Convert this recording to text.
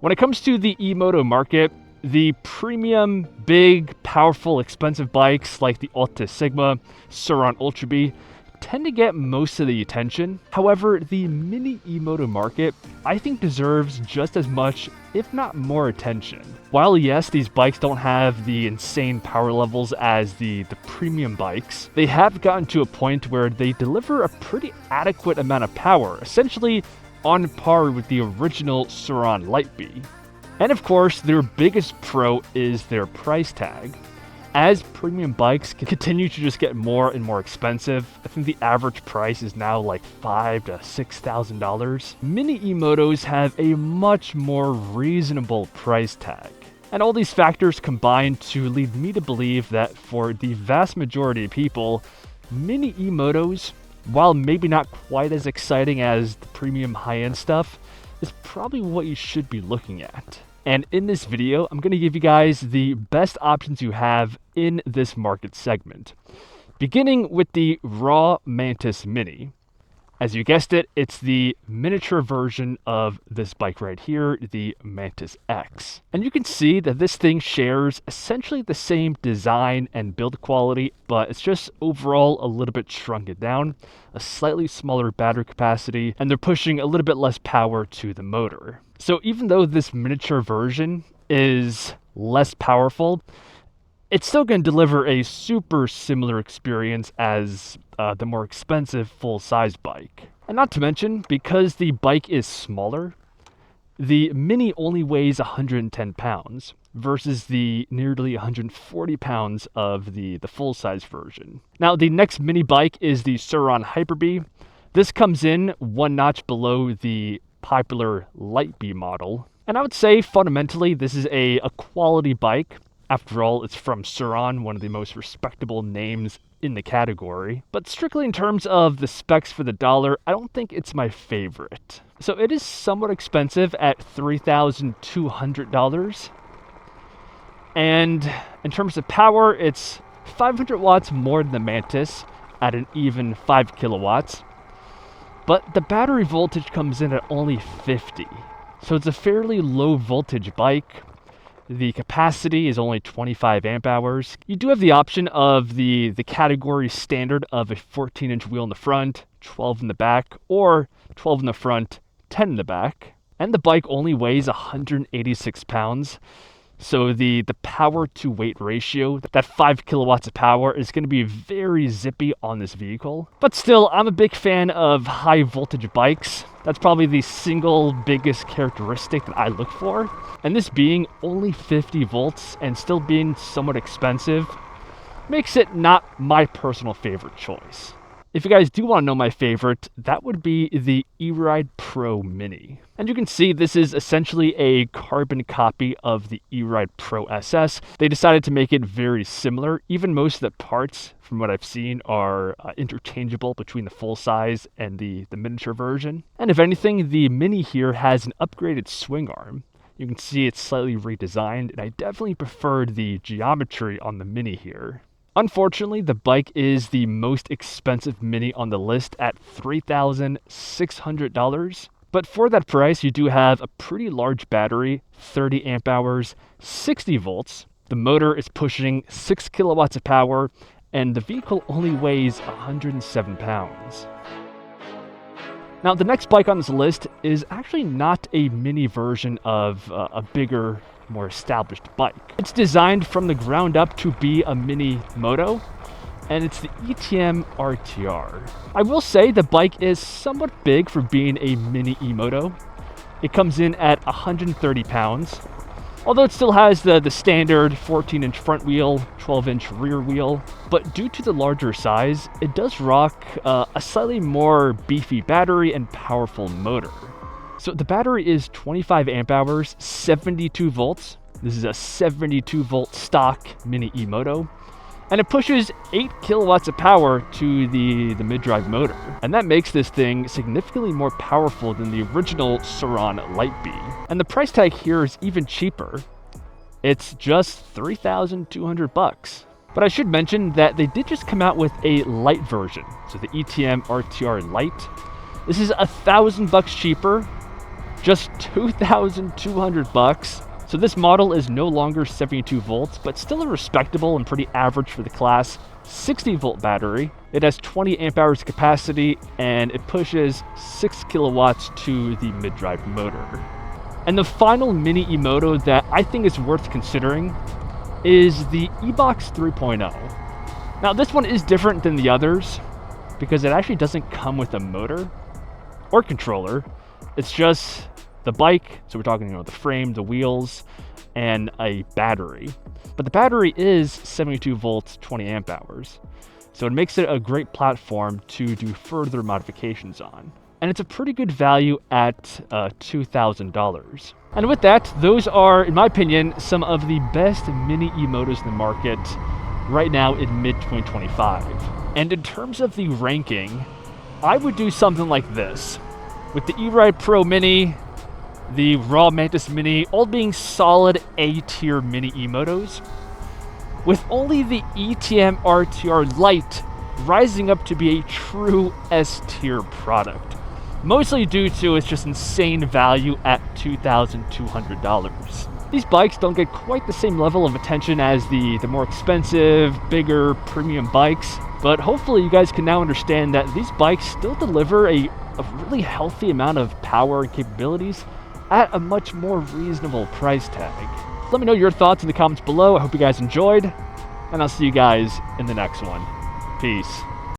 When it comes to the eMoto market, the premium, big, powerful, expensive bikes like the Alta Sigma, Suron Hyperbe tend to get most of the attention. However, the mini eMoto market, I think, deserves just as much, if not more attention. While yes, these bikes don't have the insane power levels as the premium bikes, they have gotten to a point where they deliver a pretty adequate amount of power, essentially on par with the original Suron Hyperbe. And of course, their biggest pro is their price tag. As premium bikes continue to just get more and more expensive, I think the average price is now like $5,000 to $6,000. Mini eMotos have a much more reasonable price tag. And all these factors combine to lead me to believe that for the vast majority of people, mini eMotos, while maybe not quite as exciting as the premium high-end stuff, is probably what you should be looking at. And in this video, I'm going to give you guys the best options you have in this market segment. Beginning with the rawrr Mantis Mini. As you guessed it, it's the miniature version of this bike right here, the Mantis X. And you can see that this thing shares essentially the same design and build quality, but it's just overall a little bit shrunken down, a slightly smaller battery capacity, and they're pushing a little bit less power to the motor. So even though this miniature version is less powerful, it's still going to deliver a super similar experience as the more expensive full-size bike. And not to mention, because the bike is smaller, the Mini only weighs 110 pounds versus the nearly 140 pounds of the full-size version. Now, the next mini bike is the Suron Hyperbe. This comes in one notch below the popular Lite model. And I would say fundamentally this is a quality bike. After all, it's from Suron, one of the most respectable names in the category. But strictly in terms of the specs for the dollar, I don't think it's my favorite. So it is somewhat expensive at $3,200. And in terms of power, it's 500 watts more than the Mantis at an even 5 kilowatts. But the battery voltage comes in at only 50. So it's a fairly low voltage bike. The capacity is only 25 amp hours. You do have the option of the category standard of a 14-inch wheel in the front, 12 in the back, or 12 in the front, 10 in the back. And the bike only weighs 186 pounds. So the power to weight ratio, that 5 kilowatts of power, is going to be very zippy on this vehicle. But still, I'm a big fan of high voltage bikes. That's probably the single biggest characteristic that I look for. And this being only 50 volts and still being somewhat expensive makes it not my personal favorite choice. If you guys do want to know my favorite, that would be the eRide Pro Mini. And you can see this is essentially a carbon copy of the eRide Pro SS. They decided to make it very similar. Even most of the parts, from what I've seen, are interchangeable between the full size and the miniature version. And if anything, the Mini here has an upgraded swing arm. You can see it's slightly redesigned, and I definitely preferred the geometry on the Mini here. Unfortunately, the bike is the most expensive Mini on the list at $3,600. But for that price, you do have a pretty large battery, 30 amp hours, 60 volts. The motor is pushing 6 kilowatts of power, and the vehicle only weighs 107 pounds. Now, the next bike on this list is actually not a mini version of a bigger, more established bike. It's designed from the ground up to be a mini moto, and it's the ETM RTR. I will say the bike is somewhat big for being a mini eMoto. It comes in at 130 pounds, although it still has the standard 14-inch front wheel, 12-inch rear wheel. But due to the larger size, it does rock a slightly more beefy battery and powerful motor. So the battery is 25 amp hours, 72 volts. This is a 72 volt stock mini eMoto. And it pushes 8 kilowatts of power to the mid-drive motor. And that makes this thing significantly more powerful than the original Suron Hyperbe. And the price tag here is even cheaper. It's just $3,200. But I should mention that they did just come out with a Lite version. So the ETM RTR Lite. This is $1,000 cheaper. just 2,200 bucks. So this model is no longer 72 volts, but still a respectable and pretty average for the class 60 volt battery. It has 20 amp hours capacity and it pushes 6 kilowatts to the mid-drive motor. And the final mini eMoto that I think is worth considering is the ebox 3.0. Now this one is different than the others because it actually doesn't come with a motor or controller. It's just the bike, so we're talking, the frame, the wheels, and a battery. But the battery is 72 volts, 20 amp hours. So it makes it a great platform to do further modifications on. And it's a pretty good value at $2,000. And with that, those are, in my opinion, some of the best mini eMotos in the market right now in mid-2025. And in terms of the ranking, I would do something like this. With the eRide Pro Mini, the rawrr Mantis Mini, all being solid A-tier mini eMotos, with only the ETM RTR Lite rising up to be a true S-tier product, mostly due to its just insane value at $2,200. These bikes don't get quite the same level of attention as the more expensive, bigger, premium bikes, but hopefully you guys can now understand that these bikes still deliver a really healthy amount of power and capabilities at a much more reasonable price tag. Let me know your thoughts in the comments below. I hope you guys enjoyed, and I'll see you guys in the next one. Peace.